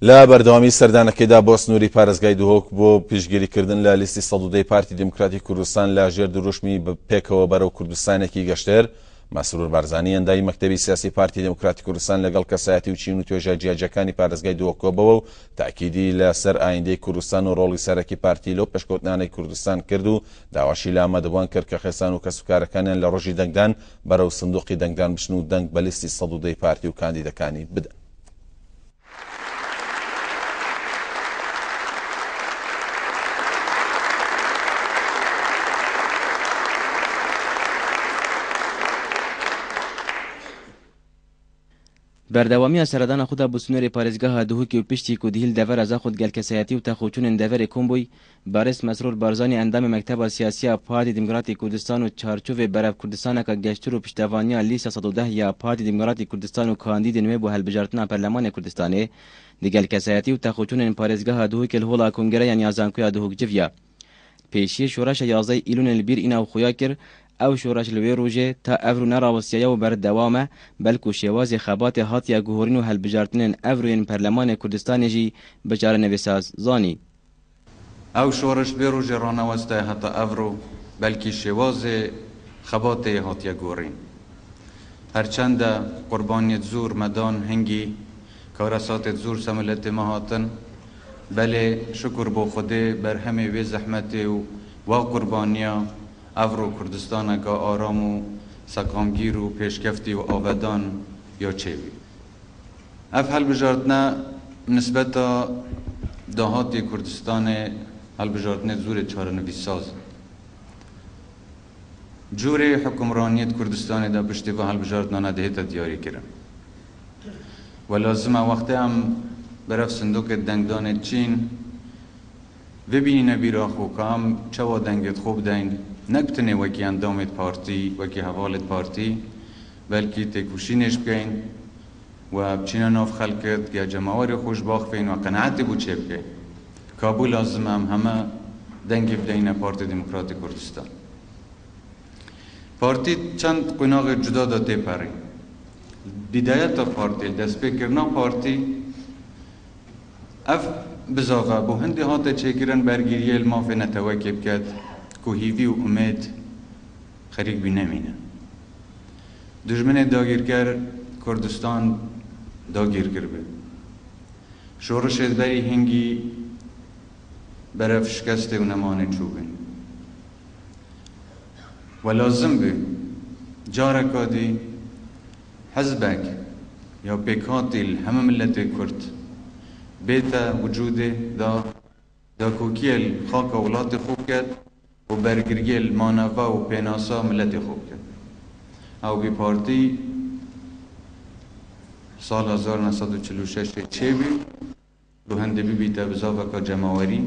لا بەردەوامی سەردانەکەیدا بۆ سنووری پارێزگای دووهۆک بۆ پشتگیریکردن لە لیستی ١٠٠ پارتی دموکراتی کوردستان لە ژێر دروشمی پێکەوە بەرەو کوردستانێکی گەشتێر مەسرور بارزانی ئەندامی مەکتەبی سیاسی پارتی دموکراتی کوردستان لەگەڵ کەسایەتی و چین و توێژە جیاجەکانی پارێزگای دووهۆکەوە و تاکیدی لەسەر ئایندەی کوردستان و ڕۆڵی سەرەکی پارتی لەو پێشکەوتنانەی کوردستان کرد و داواشی لە ئامادەبووان کرد کە خێسان و کەسوکارەکانیان لە ڕۆژی دەنگدان بەرەو سندوقی دەنگدان بچن و دەنگ بە لیستی ١٠٠ پارتی و کاندیدەکانی بدەن. بردوامی سردان خود بسنور پارێزگاها دووهۆکی و پشتی کو دیهیل دەڤەر ئەزا خود گەلکەسایەتی و تەخۆچوونên دەڤەرێ کۆم بووی بارێز مەسرور بارزانی ئەندامی مەکتەبە سیاسیە پارتی دموکراتی کوردستان و چارچووێ بەرەو کوردستانەکە گەشتر و پشتەوانیە لیسە ١١٠ یا پارتی دموکراتی کوردستان و کاندیدên wê بۆ هەلبژارتنا پەرلەمانê Kurdistanê di gelkesayetî û texûçûnên parêzgeha Duhokê li hola Kongereyan ya Zankoya Duhok civiya. Pêşî şoreşa 11 îlûnê li bîr îna xuya kir ew şoreş li wê rojê ta ev rû nerawestiye û berdewam e belkû şêwazê xebatê hatiye guhorîn û helbijartinên evrûyên Perlemanê Kurdistanê jî bi çarenivîsaz zanî. Ew şoreş vê rojê raneweste heta ev rû belkî şêwazê xebatê hatiye guhorîn. Herçende qurbaniyê zûr medan hingî karesatê zûr semiletê me hatin belê şukur bo Xwedê berhemê wê zehmetê û wa qurbaniya ev rû Kurdistaneka aram û seqamgîr û pêşkeftî û avedan ya çêwî. Ev helbijartina nisbeta dahatê Kurdistanê helbijartinê zûrê çarenivîsaz. Curê hukmraniyet Kurdistanê de piştî vê helbijartinan dihête diyarî kirin. Ve lazim e wextê em beref sindokê dengdanê Çîn bibînîne bîra xwe ka em çawa dengê xwe bideyên nek bitinê wekî endamê partî wekî hevalê partî belkî têkuşînê ji bikeyn we biçîne nav xelkê ya cemawarê xwe ji baxivên we qeneetê bû çê bike. Kabû lazim e em heme dengê bideyîne Partî Demokratîk Kurdistan. Partî çend qûnaxê cuda da tê perî. Bidayeta partî, destpêkirina partî ev bizava bu hindê hate çêkirin bergiriyê li mafê netewekê biket ku hîvî û umêd xerîk bî nemîne. Dijminê dagîrker Kurdistan dagîr kiribe. Şoreşê berî hingî beref şikestê û nemanê çûbin. Ve lazim bê careka dî hezbek ya pêkhatî li hemû milletê Kurd bête wicûdê da dakokiyê li xaka welatê xwe biket û bergiriyê li maneva û pênasa milletê xwe biket. Ew bî partî sal 1946 çêbî bi hindê bibîte bi zaveka cemawerî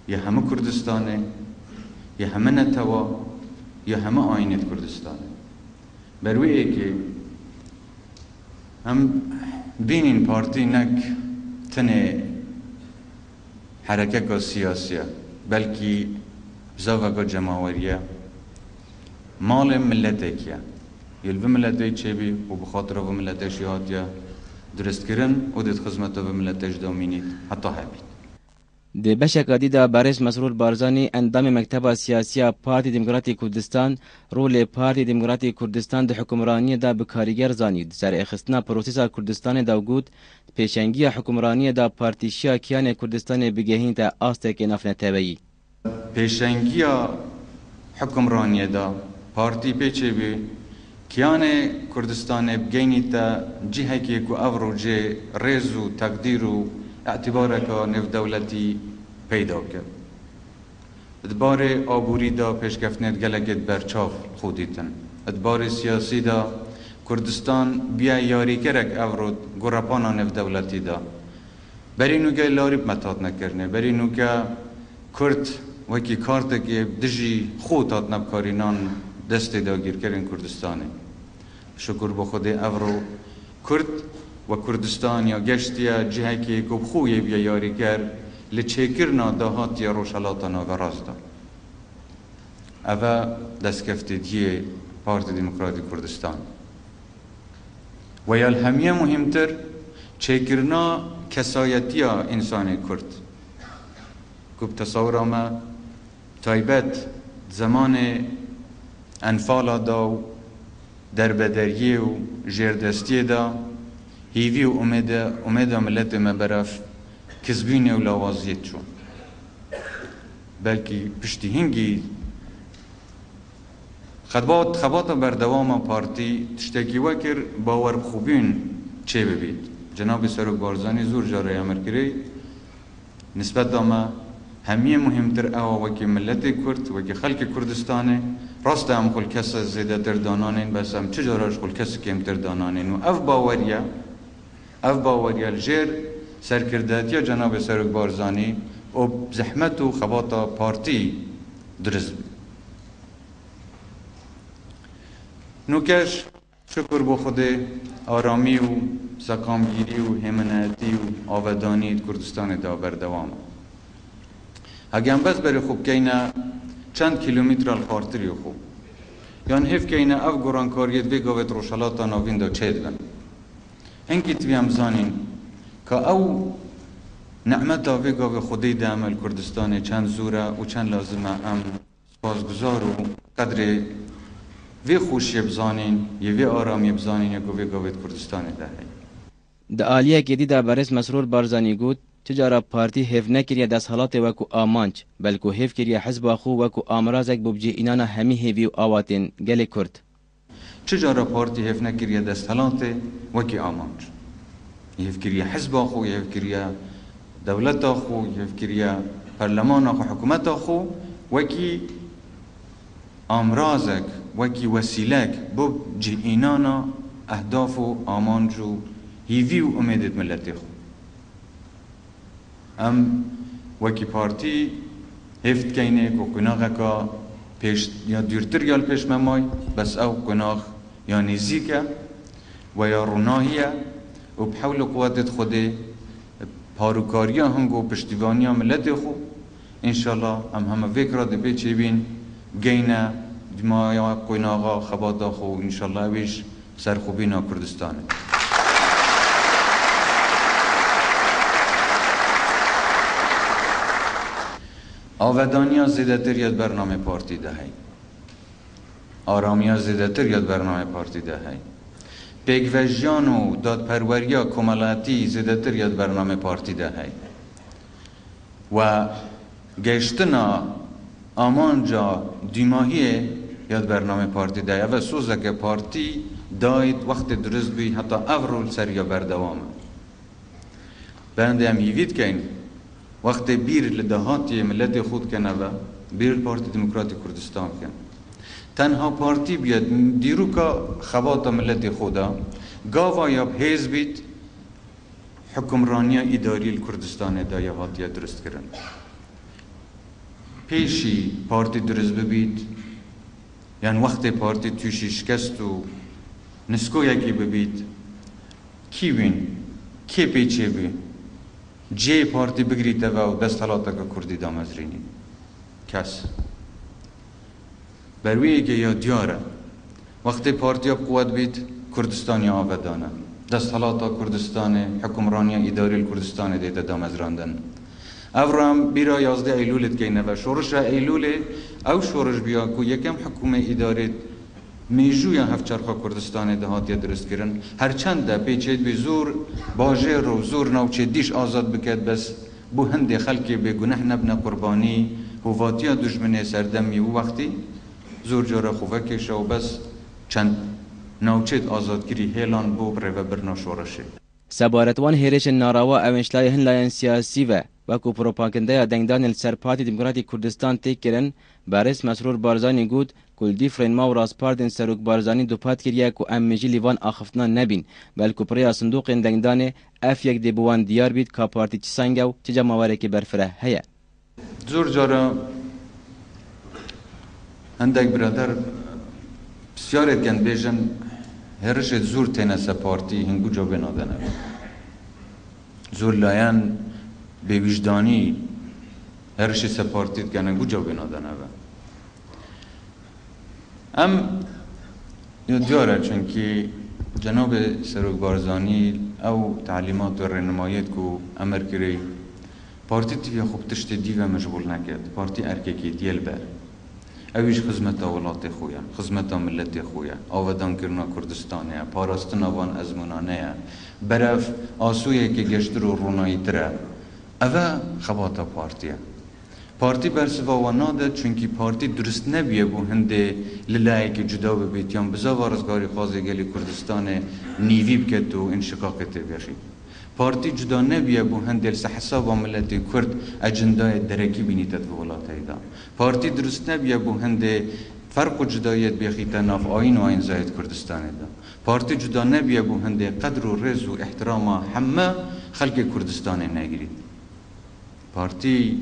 ya hemû Kurdistanê ya hemû netewa ya hemû aynê Kurdistanê. Ber wê êkê em bînîn partî nek tenê herekeka siyasî ye belkî zaveka cemaweriye malê milletêkî ye. Yê li vê milletê çêbî û bi xatira vê milletê jî hatiye duristkirin û dê di xizmeta vê milletê jî de mînît heta hebît. Di beşeka dî de Barêz Mesrûr Barzanî endamê Mekteba Siyasiya Partî Demokratîk Kurdistan rolê Partî Demokratîk Kurdistan di hukmraniyê de bi karîger zanî. Di serêxistina prosesa Kurdistanê de got pêşengiya hukmraniyê de partîşiya kiyanê Kurdistanê bigehînte astekê navneteweyî. Pêşengiya hukmraniyê de partî pêçêbî kiyanê Kurdistanê bigehînîte cihekê ku ev rojê rêz û teqdîr û اعتبارeka nêvdewletî peyda kir. Di barê aborî da pêşkeftnê gelekê berçav xwe dîtin. Di barê siyasî da Kurdistan biya yarîkerek ev ro gorepana nêvdewletî da. Berî nûke larî metat nekirine, berî nûke Kurd wekî kartekê dijî xwe hatine bikarînan destê dagîrkerên Kurdistanê. Şukur bi Xwedê ev ro Kurd ve Kurdistan ya geştiye cihekê ku xûyê biya yarîker li çêkirina dahatiya rojhilata naveraz da. Ev e destkeftîdiyê Partî Demokratîk Kurdistan. Ve ya li hemûyê muhîmtir چکرنا کسایتی انسان کرد کب تصور ما تایبت زمان انفال دا و دربدریه و جردستی دا هیوی و امید ملت مبرف کسبین و لاوازیت چون بلکه پشتی هنگی خبات بردوام پارتی تشتکی وکر باور خوبین چه ببید جناب سروک بارزانی زور جاره امر کری نسبت داما همیه مهمتر او وکی ملت کرد وکی خلق کردستانه راست هم خل کس زیده تر دانانین بس هم چجاراش خل کس کم تر دانانین و اف باوریا الجیر سرکرداتیا جناب سروک بارزانی و زحمت و خباتا پارتی درست بید نوکش شکر بو خود آرامی و سکامگیری و همناتی و آودانی کردستان دا بردوام اگه بس بری خوب کهینا چند کیلومتر الخارتری خوب یان هف کهینا اف گرانکاریت وی گوید روشالاتا ناوین دا چید بن هنگی توی هم زانین که او نعمتا وی گوید خودی دا عمل کردستان چند زوره و چند لازمه ام سپاسگزار و قدر وی خوشی بزانین وی آرامی بزانین یا گوید کردستان ده د آلیه گدی دا برس مسرور بارزانی گود تجارا پارتی هف نکریه دست حالات وکو آمانچ بلکو هف کریه حزب آخو وکو آمرازک ببجی اینانا همی هیوی و آواتین گل کرد تجارا پارتی هف نکریه دست حالات وکی آمانچ هف کریه حزب آخو هف کریه دولت آخو هف کریه پرلمان آخو حکومت آخو وکی آمرازک وکی وسیلک ببجی اینانا اهداف و آمانچ و هیوی و امیدت ملتی خو ام وکی پارتی هفت کینه که کناغه که پیش یا دیرتر یا پیش ممای بس او کناغ یا نزیکه و یا روناهیه و بحول قوادت خوده پاروکاریا هنگو پشتیوانیا ملت خو انشالله ام همه فکر ده بیچه بین گینه دمایا کناغا خباتا خو انشالله ویش سرخوبینا کردستانه آودانیا زیده تر یاد برنامه پارتی دهی آرامیا زیده تر یاد برنامه پارتی دهی پیگوژیان و دادپروریا کمالاتی زیده تر یاد برنامه پارتی دهی و گشتنا آمانجا دیماهی یاد برنامه پارتی دهی و سوزه که پارتی داید وقت درست بی حتی اورول سر یا بردوامه برنده هم یوید که این وقت بیر لدهاتی ملت خود کنه و بیر پارتی دموکراتی کردستان کن تنها پارتی بیاد دیرو که خواتا ملت خودا گاوا یا بحیز بید حکمرانی اداری کردستان دا یا هاتی درست کرن پیشی پارتی درست ببید یعنی وقت پارتی توشی شکست و نسکو یکی ببید کی بین کی پیچه بی جه پارتی بگریته و دست حالاتا که کردی دامزرینی کس برویه که یا دیاره وقتی پارتی ها قوت بید کردستانی آبادانه دست حالاتا کردستان حکمرانی اداری کردستان دیده دامزراندن افرام بیرا 11 ایلولت که و شورش ایلول او شورش بیا که یکم حکومه اداری میجوی هفت چرخا کردستان دهاتی درست کردن هرچند ده پیچید به زور باجر و زور نوچه دیش آزاد بکد بس بو هند خلقی به گناه نبن قربانی هواتیا دشمنه سردمی و وقتی زور جاره خوبه کشه و بس چند نوچه آزادگیری هیلان بو بره و برنا شورشه سبارتوان هیرش ناروا اوینشلای هن لاین سیاسی و وکو پروپاگنده دنگدان سرپاتی دموکراتی کردستان تک کرن بارس مسرور بارزانی گود کلدی فرنما و راسپاردن سروک بارزانی دوپات کریه که امجی لیوان آخفتنا نبین بلکو پریا صندوق دنگدان اف یک دیبوان دیار بید که پارتی چی سنگو چی جمعواره که برفره هیا زور جارا هندک برادر بسیارت گند بیجن هرشت زور تینسه پارتی هنگو جا بنادنه زور لایان به وجدانی هرشت سپارتید که هنگو جا بنادنه ام دیاره چون که جناب سروک بارزانی او تعلیمات و رنمایت کو امر کری پارتی تیوی خوب تشت دیو مشغول نکرد پارتی ارککی دیل بر اویش خدمت ولات خویا خدمت ملت خویا آودان کرنا کردستانه پاراستنا وان ازمونانه برف آسویه که گشتر و رونایی تره اوه خباتا پارتیه پارتی برسوا و ناده چونکی پارتی درست نبیه بو هنده للهی که جدا ببیتیان بزا وارزگاری خوازه گلی کردستان نیوی بکد و انشقاقت بخی پارتی جدا نبیه بو هنده لسحساب و ملت کرد اجندای درکی بینیتت به ولات ایدا پارتی درست نبیه بو هنده فرق و جدایت بخیت ناف آین و آین زاید کردستان دا پارتی جدا نبیه بو هنده قدر و رز و احترام همه خلق کردستان نگیرید پارتی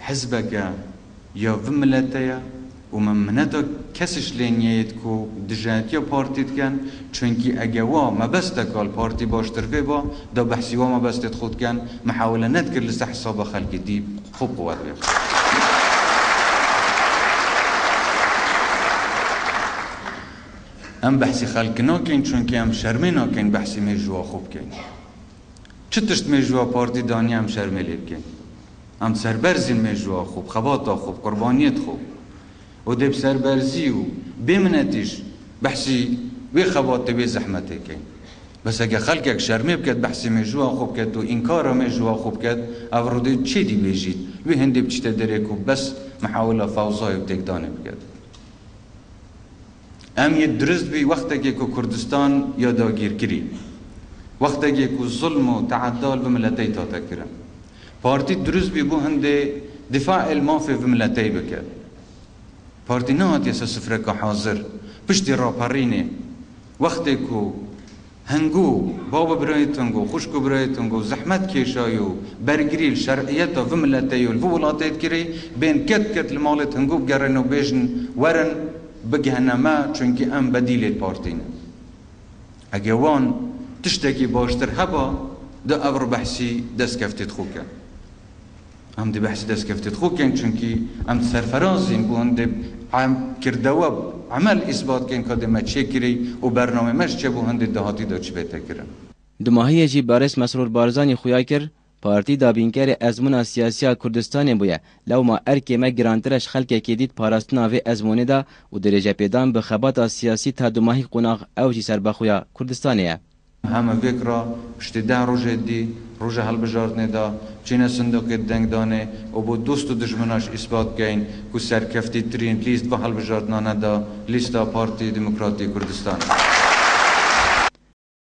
حزبك يا فملتيا ومن مناتا كسش لينيت كو دجاتيا بارتيت كان چونكي اجوا ما بس تقال بارتي باشتر في با دا بحثيوا ما بس تدخل كان محاولة نذكر لسحساب خلق دي خوب قوات بيخ ام بحثي خلقنا كين چونكي ام شرمنا كين بحثي مجوا خوب كين چتشت مجوا بارتي داني ام شرملي كين ام سربرزی مجوا خوب خباتا خوب قربانیت خوب و دب سربرزی و بمنتش بحثی وی خبات بی زحمته کن بس اگه خلقك شرمی بکد بحثی مجوا خوب کد و انکار مجوا خوب کد افرودی چی دی بیجید وی هندی بچت درکو بس محاوله فوضای بتقدانه بکد ام یه درست بی وقتی که کردستان یادگیر کری وقتی که ظلم و تعدال بملتی تا تکرم پارتی درست بی بو هنده دفاع المافی و ملتی بکر پارتی نهات یسا سفره که حاضر پشتی را پرینه وقتی که هنگو بابا برایتونگو خوشکو برایتونگو زحمت کشایو برگریل شرعیت و ملتی و ولاتیت کری بین کت المالت هنگو بگرن و بیجن ورن بگهنما چونکه ام بدیلیت پارتینه اگه وان تشتکی باشتر هبا ده افر بحثی دست کفتید خو کن ام دی بحثی دست کفتید خو کن چونکی ام سرفرازیم بو هنده کردواب عمل اثبات کن که ما چه کری و برنامه مش چه بو هنده دهاتی دا چه بیتا کرن دو ماهی جی بارس مسرور بارزانی خویا کر پارتی دابینکر ازمون سیاسی کردستان بویه لو ما ارکی ما گرانترش خلق کدید پاراستنا و ازمونه دا و درجه پیدان به خبات سیاسی تا دو ماهی قناغ او جی سر بخویا کردستانیه همه فکر پشتی 10 روز دی روز حل بجاردن دا چین صندوق دنگ دانه و با دوست و دشمناش اثبات کن که سرکفتی ترین لیست و حل بجاردنانه دا لیستا پارتی دموکراتی کردستان